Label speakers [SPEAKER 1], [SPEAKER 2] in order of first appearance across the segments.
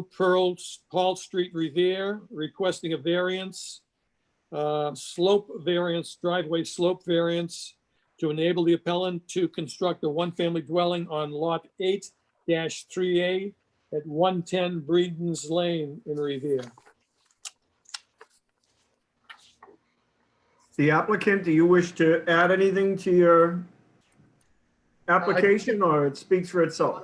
[SPEAKER 1] Paul Street, Revere, requesting a variance, slope variance, driveway slope variance to enable the appellant to construct a one-family dwelling on lot 8-3A at 110 Breedens Lane in Revere.
[SPEAKER 2] The applicant, do you wish to add anything to your application, or it speaks for itself?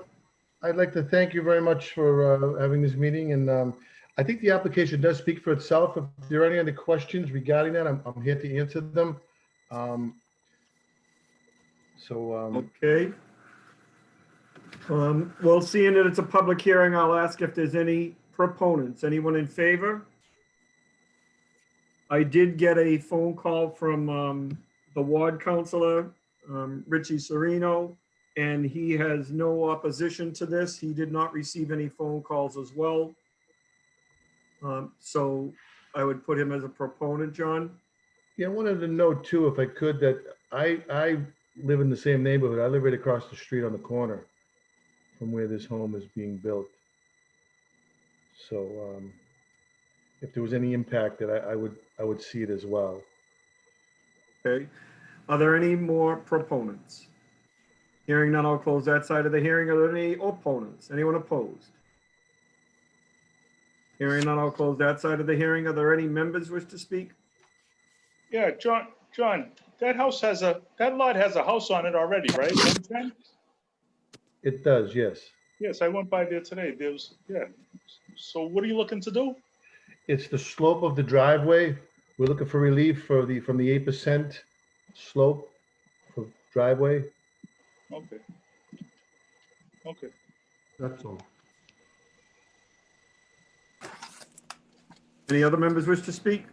[SPEAKER 3] I'd like to thank you very much for having this meeting, and I think the application does speak for itself. If there are any other questions regarding that, I'm here to answer them.
[SPEAKER 2] Okay. Well, seeing that it's a public hearing, I'll ask if there's any proponents. Anyone in favor? I did get a phone call from the ward councilor, Richie Serino, and he has no opposition to this. He did not receive any phone calls as well. So I would put him as a proponent, John.
[SPEAKER 3] Yeah, I wanted to note too, if I could, that I live in the same neighborhood. I live right across the street on the corner from where this home is being built. So if there was any impact, that I would see it as well.
[SPEAKER 2] Okay. Are there any more proponents? Hearing none, I'll close that side of the hearing. Are there any opponents? Anyone opposed? Hearing none, I'll close that side of the hearing. Are there any members wish to speak?
[SPEAKER 4] Yeah, John, that lot has a house on it already, right? 110?
[SPEAKER 3] It does, yes.
[SPEAKER 4] Yes, I went by there today. Yeah. So what are you looking to do?
[SPEAKER 3] It's the slope of the driveway. We're looking for relief from the 8% slope for driveway.
[SPEAKER 4] Okay. Okay.
[SPEAKER 3] That's all.
[SPEAKER 2] Any other members wish to speak?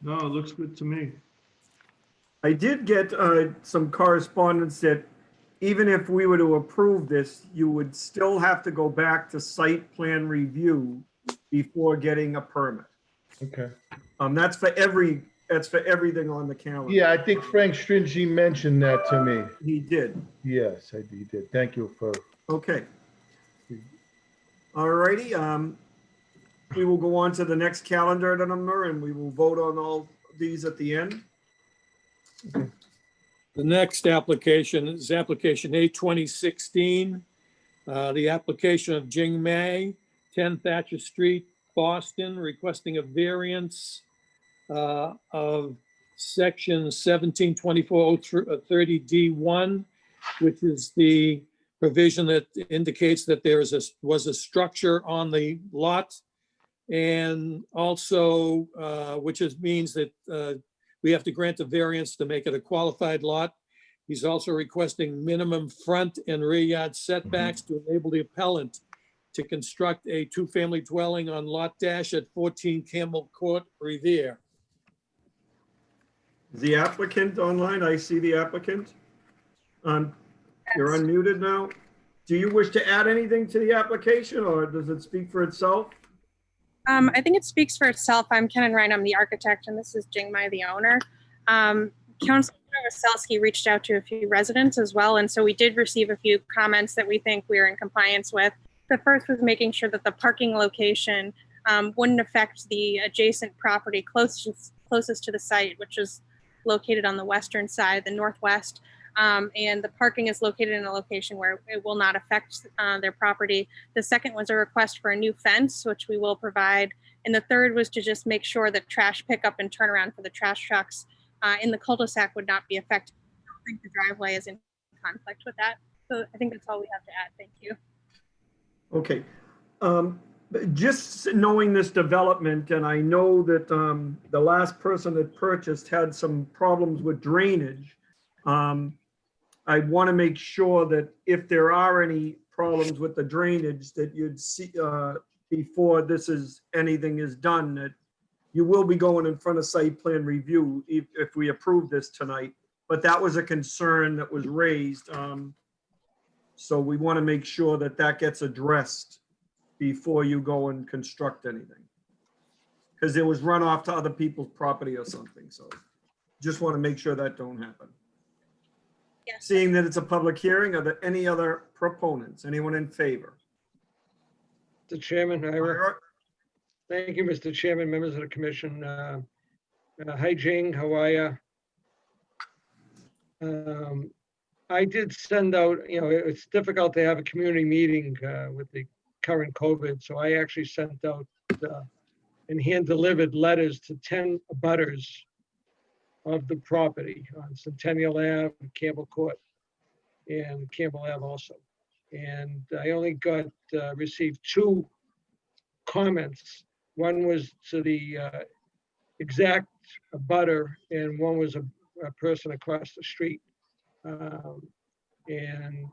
[SPEAKER 5] No, it looks good to me.
[SPEAKER 2] I did get some correspondence that even if we were to approve this, you would still have to go back to site plan review before getting a permit.
[SPEAKER 3] Okay.
[SPEAKER 2] That's for everything on the calendar.
[SPEAKER 3] Yeah, I think Frank Stringy mentioned that to me.
[SPEAKER 2] He did.
[SPEAKER 3] Yes, he did. Thank you for.
[SPEAKER 2] Okay. All righty. We will go on to the next calendar number and we will vote on all these at the end.
[SPEAKER 1] The next application is application A-2016. The application of Jing Mei, 10 Thatcher Street, Boston, requesting a variance of section 1724-30D1, which is the provision that indicates that there was a structure on the lot, and also which means that we have to grant a variance to make it a qualified lot. He's also requesting minimum front and rear yard setbacks to enable the appellant to construct a two-family dwelling on lot dash at 14 Campbell Court, Revere.
[SPEAKER 2] Is the applicant online? I see the applicant. You're unmuted now. Do you wish to add anything to the application, or does it speak for itself?
[SPEAKER 6] I think it speaks for itself. I'm Ken Ryan, I'm the architect, and this is Jing Mai, the owner. Councilor Wasilski reached out to a few residents as well, and so we did receive a few comments that we think we're in compliance with. The first was making sure that the parking location wouldn't affect the adjacent property closest to the site, which is located on the western side, the northwest. And the parking is located in a location where it will not affect their property. The second was a request for a new fence, which we will provide. And the third was to just make sure that trash pickup and turnaround for the trash trucks in the cul-de-sac would not be affected. I don't think the driveway is in conflict with that. So I think that's all we have to add. Thank you.
[SPEAKER 2] Okay. Just knowing this development, and I know that the last person that purchased had some problems with drainage. I want to make sure that if there are any problems with the drainage that you'd see before anything is done, that you will be going in front of site plan review if we approve this tonight. But that was a concern that was raised. So we want to make sure that that gets addressed before you go and construct anything. Because there was runoff to other people's property or something. So just want to make sure that don't happen.
[SPEAKER 6] Yes.
[SPEAKER 2] Seeing that it's a public hearing, are there any other proponents? Anyone in favor?
[SPEAKER 7] Mr. Chairman. Ira. Thank you, Mr. Chairman, members of the commission. Hi, Jing, how are you? I did send out, it's difficult to have a community meeting with the current COVID, so I actually sent out and hand-delivered letters to 10 abutters of the property on Centennial Ave, Campbell Court, and Campbell Ave also. And I only received 2 comments. One was to the exact abutter, and one was a person across the street. And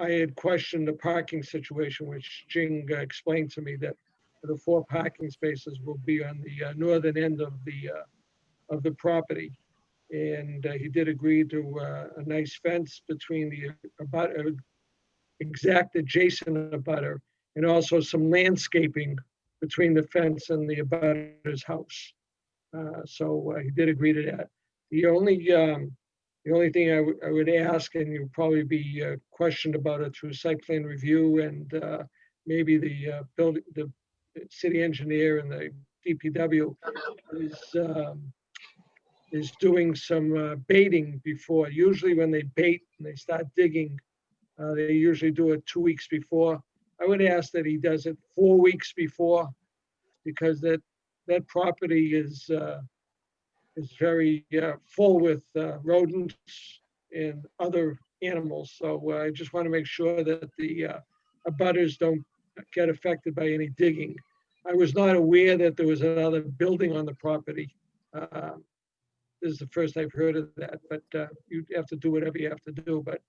[SPEAKER 7] I had questioned the parking situation, which Jing explained to me that the 4 parking spaces will be on the northern end of the property. And he did agree to a nice fence between the exact adjacent abutter, and also some landscaping between the fence and the abutter's house. So he did agree to that. The only thing I would ask, and you'll probably be questioned about it through site plan review, and maybe the city engineer and the DPW is doing some baiting before. Usually when they bait and they start digging, they usually do it 2 weeks before. I would ask that he does it 4 weeks before, because that property is very full with rodents and other animals. So I just want to make sure that the abutters don't get affected by any digging. I was not aware that there was another building on the property. This is the first I've heard of that, but you have to do whatever you have to do. But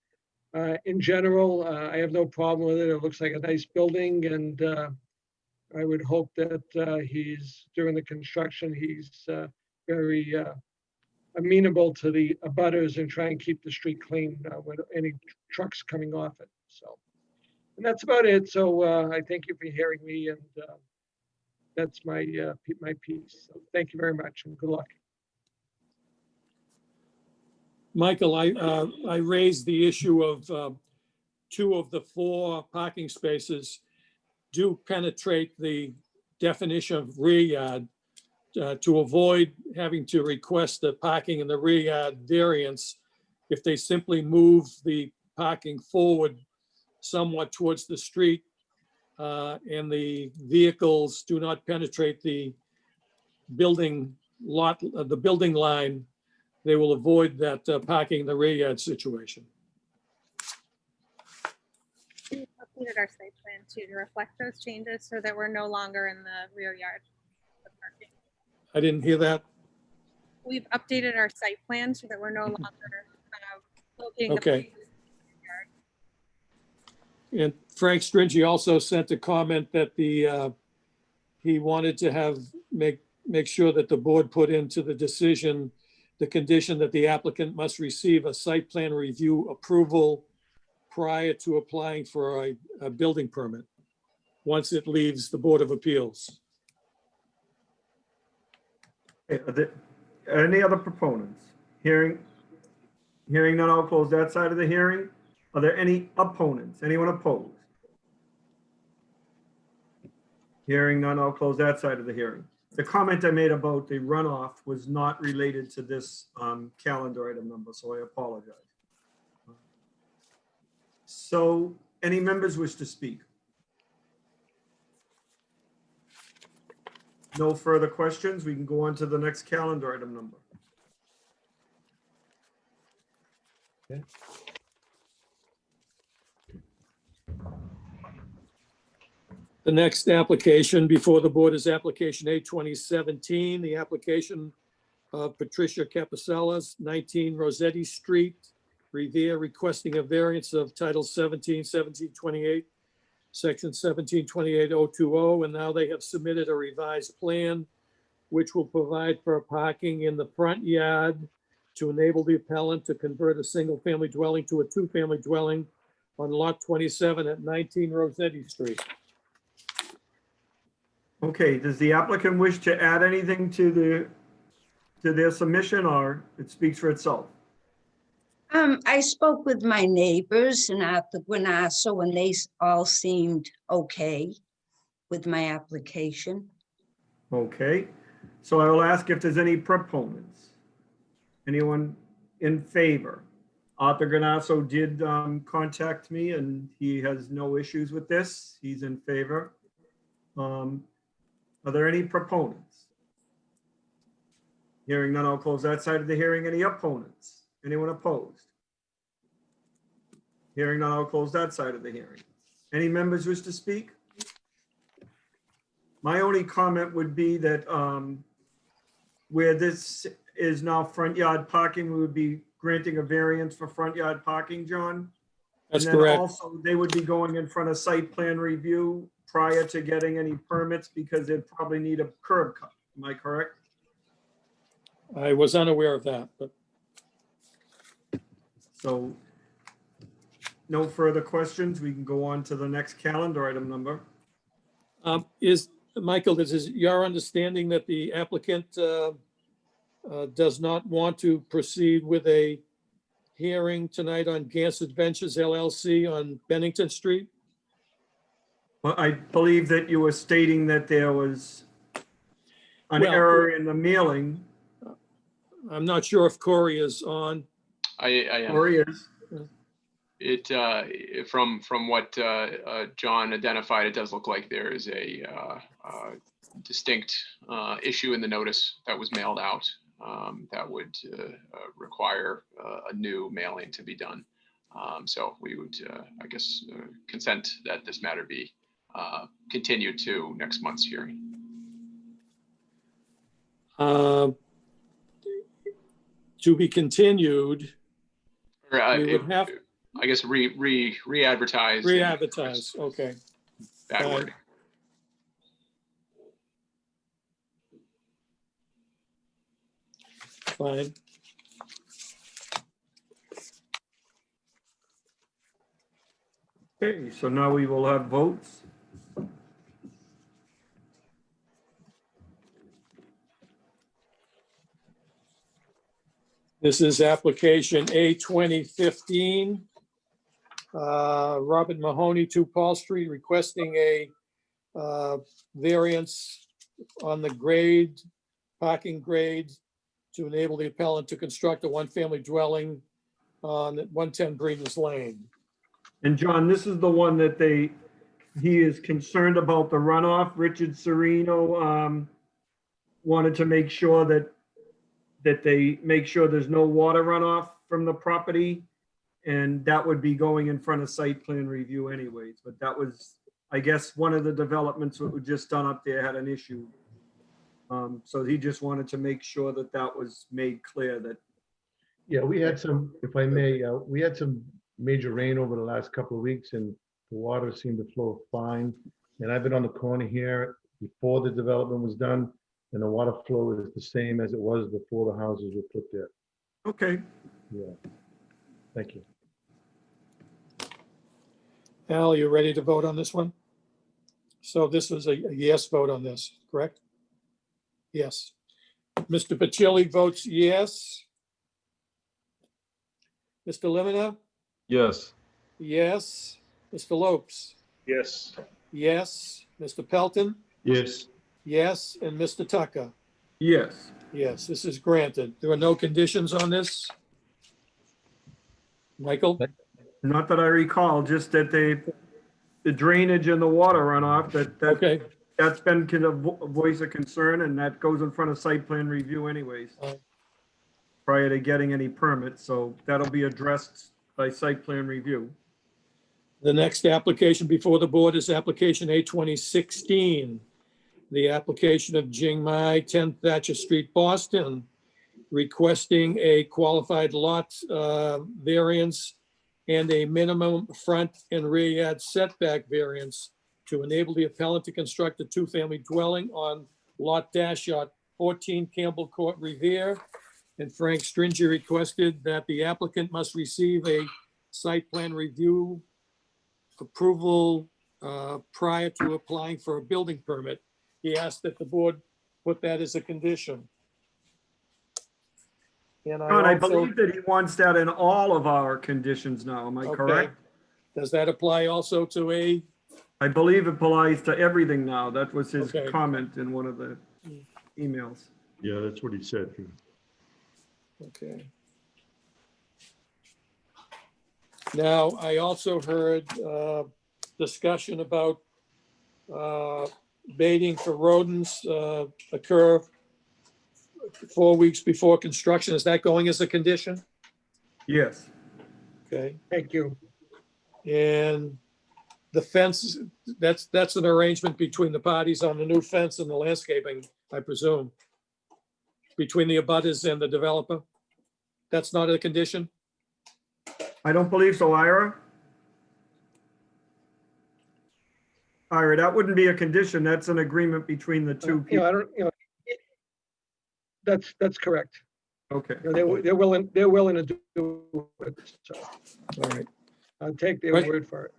[SPEAKER 7] in general, I have no problem with it. It looks like a nice building, and I would hope that during the construction, he's very amenable to the abutters and try and keep the street clean with any trucks coming off it. So, and that's about it. So I thank you for hearing me, and that's my piece. So thank you very much, and good luck.
[SPEAKER 1] Michael, I raised the issue of 2 of the 4 parking spaces do penetrate the definition of rear yard. To avoid having to request the parking in the rear yard variance, if they simply move the parking forward somewhat towards the street and the vehicles do not penetrate the building line, they will avoid that parking in the rear yard situation.
[SPEAKER 6] We updated our site plan too to reflect those changes so that we're no longer in the rear yard of parking.
[SPEAKER 1] I didn't hear that.
[SPEAKER 6] We've updated our site plan so that we're no longer locating the
[SPEAKER 1] Okay.
[SPEAKER 6] parking in the rear yard.
[SPEAKER 1] And Frank Stringy also sent a comment that he wanted to make sure that the board put into the decision the condition that the applicant must receive a site plan review approval prior to applying for a building permit once it leaves the Board of Appeals.
[SPEAKER 2] Are there any other proponents? Hearing none, I'll close that side of the hearing. Are there any opponents? Anyone opposed? Hearing none, I'll close that side of the hearing. The comment I made about the runoff was not related to this calendar item number, so I apologize. So any members wish to speak? No further questions. We can go on to the next calendar item number.
[SPEAKER 3] Okay.
[SPEAKER 1] The next application before the board is application A2017, the application of Patricia Caposellas, 19 Rossetti Street, Revere, requesting a variance of Title 17, 1728, Section 1728.020, and now they have submitted a revised plan which will provide for parking in the front yard to enable the appellant to convert a single-family dwelling to a two-family dwelling on Lot 27 at 19 Rossetti Street.
[SPEAKER 2] Okay, does the applicant wish to add anything to their submission, or it speaks for itself?
[SPEAKER 8] I spoke with my neighbors and at the Guanasso, and they all seemed okay. with my application.
[SPEAKER 2] Okay, so I will ask if there's any proponents. Anyone in favor? Arthur Ganasso did contact me and he has no issues with this. He's in favor. Are there any proponents? Hearing none, I'll close that side of the hearing. Any opponents? Anyone opposed? Hearing none, I'll close that side of the hearing. Any members wish to speak? My only comment would be that where this is now front yard parking, we would be granting a variance for front yard parking, John.
[SPEAKER 1] That's
[SPEAKER 2] And then
[SPEAKER 1] correct.
[SPEAKER 2] also, they would be going in front of site plan review prior to getting any permits because they'd probably need a curb cut. Am I correct?
[SPEAKER 1] I was unaware of that, but
[SPEAKER 2] So no further questions. We can go on to the next calendar item number.
[SPEAKER 1] is, Michael, this is your understanding that the applicant does not want to proceed with a hearing tonight on Gas Adventures LLC on Bennington Street?
[SPEAKER 2] Well, I believe that you were stating that there was an
[SPEAKER 1] Well-
[SPEAKER 2] error in the mailing.
[SPEAKER 1] I'm not sure if Corey is on.
[SPEAKER 9] I am.
[SPEAKER 2] Or is.
[SPEAKER 9] From what John identified, it does look like there is a distinct issue in the notice that was mailed out that would require a new mailing to be done. So we would, I guess, consent that this matter be continued to next month's hearing.
[SPEAKER 1] To be continued,
[SPEAKER 9] Or,
[SPEAKER 1] we would have
[SPEAKER 9] I guess re-advertise.
[SPEAKER 1] re-advertise, okay.
[SPEAKER 9] That
[SPEAKER 1] Fine.
[SPEAKER 9] word.
[SPEAKER 1] Fine.
[SPEAKER 2] Okay, so now we will have votes.
[SPEAKER 1] This is application A 2015. Robert Mahoney, 2 Paul Street, requesting a variance on the grade, parking grade, to enable the appellant to construct a one-family dwelling on 110 Breeders Lane.
[SPEAKER 2] And John, this is the one that he is concerned about the runoff. Richard Serino wanted to make sure that they make sure there's no water runoff from the property. And that would be going in front of site plan review anyways. But that was, I guess, one of the developments that were just done up there had an issue. So he just wanted to make sure that that was made clear that.
[SPEAKER 3] Yeah, we had some, if I may, we had some major rain over the last couple of weeks and the water seemed to flow fine. And I've been on the corner here before the development was done, and the water flow is the same as it was before the houses were put there.
[SPEAKER 2] Okay,
[SPEAKER 3] Yeah. Thank you.
[SPEAKER 1] Al, you ready to vote on this one? So this was a yes vote on this, correct? Yes. Mr. Pacilli votes yes. Mr. Lemonna?
[SPEAKER 5] Yes.
[SPEAKER 1] Yes. Mr. Lopes?
[SPEAKER 4] Yes.
[SPEAKER 1] Yes. Mr. Pelton?
[SPEAKER 5] Yes.
[SPEAKER 1] Yes. And Mr. Tucker?
[SPEAKER 2] yes.
[SPEAKER 1] Yes, this is granted. There are no conditions on this? Michael?
[SPEAKER 2] Not that I recall, just that the drainage and the water runoff,
[SPEAKER 1] Okay,
[SPEAKER 2] that's been kind of a voice of concern, and that goes in front of site plan review anyways, prior to getting any permits, so that'll be addressed by site plan review.
[SPEAKER 1] the next application before the board is application A 2016. The application of Jing Mai, 10 Thatcher Street, Boston, requesting a qualified lot variance and a minimum front and rear yard setback variance to enable the appellant to construct a 2-family dwelling on lot dash yacht 14 Campbell Court Revere. And Frank Stringy requested that the applicant must receive a site plan review approval prior to applying for a building permit. He asked that the board put that as a condition. And
[SPEAKER 2] John, I
[SPEAKER 1] also,
[SPEAKER 2] believe that he wants that in all of our conditions now, am I
[SPEAKER 1] okay,
[SPEAKER 2] correct?
[SPEAKER 1] does that apply also to A
[SPEAKER 2] I believe it applies to everything now. That was his
[SPEAKER 1] Okay.
[SPEAKER 2] comment in one of the emails.
[SPEAKER 5] Yeah, that's what he said.
[SPEAKER 1] Okay. Now, I also heard discussion about baiting for rodents occur 4 weeks before construction. Is that going as a condition?
[SPEAKER 2] Yes.
[SPEAKER 1] Okay.
[SPEAKER 7] Thank you.
[SPEAKER 1] And the fence, that's an arrangement between the parties on the new fence and the landscaping, I presume, between the abutters and the developer? That's not a condition?
[SPEAKER 2] I don't believe so, Ira. Ira, that wouldn't be a condition. That's an agreement between the two
[SPEAKER 7] You know,
[SPEAKER 2] people.
[SPEAKER 7] I don't, you know, that's correct.
[SPEAKER 2] Okay.
[SPEAKER 7] You know, they're willing to do it. So
[SPEAKER 1] All right.
[SPEAKER 7] I'll take their
[SPEAKER 1] Right.
[SPEAKER 7] word for it.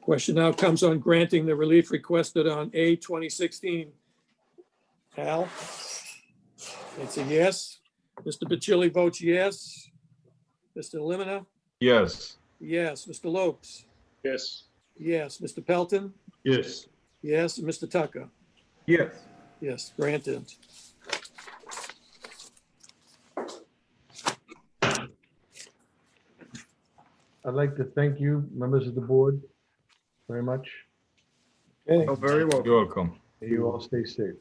[SPEAKER 1] Question now comes on granting the relief requested on A 2016. Al? It's a yes. Mr. Bacilli votes yes. Mr. Limina?
[SPEAKER 5] Yes.
[SPEAKER 1] Yes. Mr. Lopes?
[SPEAKER 4] Yes.
[SPEAKER 1] Yes. Mr. Pelton?
[SPEAKER 5] Yes.
[SPEAKER 1] Yes. And Mr. Tucker?
[SPEAKER 2] Yes.
[SPEAKER 1] Yes, granted.
[SPEAKER 3] I'd like to thank you, members of the board, very much.
[SPEAKER 1] Okay.
[SPEAKER 2] Oh, very well.
[SPEAKER 5] You're welcome.
[SPEAKER 3] May you all stay safe.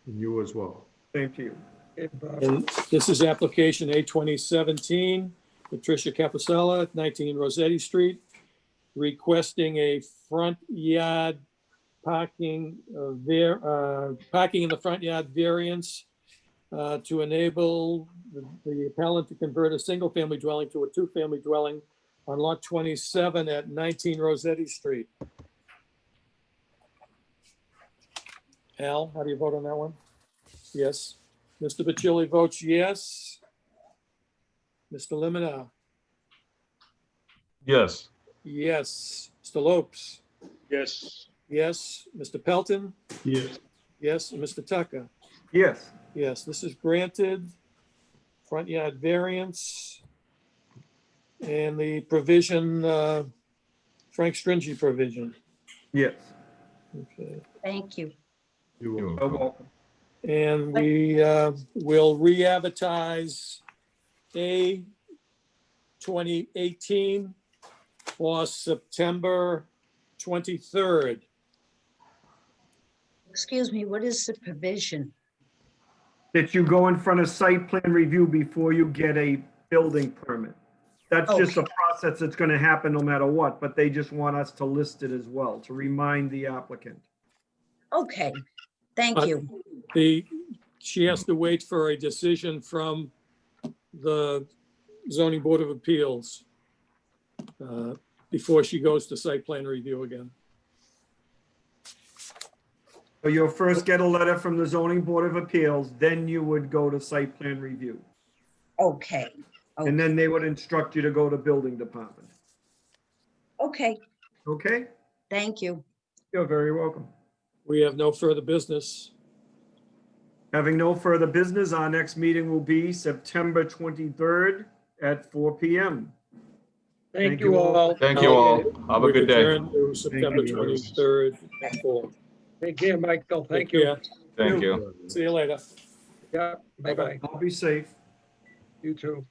[SPEAKER 5] And you as well.
[SPEAKER 2] Same to you.
[SPEAKER 7] Okay, Bob.
[SPEAKER 1] And this is application A 2017, Patricia Capusella, 19 Rossetti Street, requesting a front yard parking parking in the front yard variance to enable the appellant to convert a single-family dwelling to a two-family dwelling on lot 27 at 19 Rossetti Street. Al, how do you vote on that one? Yes. Mr. Bacilli votes yes. Mr. Limina?
[SPEAKER 5] Yes.
[SPEAKER 1] Yes. Mr. Lopes?
[SPEAKER 4] Yes.
[SPEAKER 1] Yes. Mr. Pelton?
[SPEAKER 5] Yes.
[SPEAKER 1] Yes. And Mr. Tucker?
[SPEAKER 2] Yes.
[SPEAKER 1] Yes, this is granted. Front yard variance. And the provision, Frank Stringy provision.
[SPEAKER 2] Yes.
[SPEAKER 1] Okay.
[SPEAKER 8] Thank you.
[SPEAKER 5] You're
[SPEAKER 2] You're
[SPEAKER 5] welcome.
[SPEAKER 2] welcome.
[SPEAKER 1] And we will re-advertise A 2018 for September 23rd.
[SPEAKER 8] Excuse me, what is the provision?
[SPEAKER 2] That you go in front of site plan review before you get a building permit. That's just a process that's going to happen no matter what, but they just want us to list it as well, to remind the applicant.
[SPEAKER 8] Okay, thank you.
[SPEAKER 1] She has to wait for a decision from the zoning board of appeals before she goes to site plan review again.
[SPEAKER 2] So you'll first get a letter from the zoning board of appeals, then you would go to site plan review.
[SPEAKER 8] Okay,
[SPEAKER 2] And then they would instruct you to go to building department.
[SPEAKER 8] okay,
[SPEAKER 2] Okay?
[SPEAKER 8] thank you.
[SPEAKER 2] You're very welcome.
[SPEAKER 1] We have no further business.
[SPEAKER 2] Having no further business, our next meeting will be September 23rd at 4 PM.
[SPEAKER 7] Thank you all.
[SPEAKER 5] Thank you all. Have a
[SPEAKER 1] We
[SPEAKER 5] good day.
[SPEAKER 1] return to September
[SPEAKER 2] you.
[SPEAKER 1] 23rd at 4.
[SPEAKER 7] Take care, Michael. Thank
[SPEAKER 1] Take
[SPEAKER 7] you.
[SPEAKER 1] care.
[SPEAKER 5] Thank you.
[SPEAKER 1] See you later.
[SPEAKER 7] Yeah, bye-bye.
[SPEAKER 2] I'll be safe.
[SPEAKER 7] You too.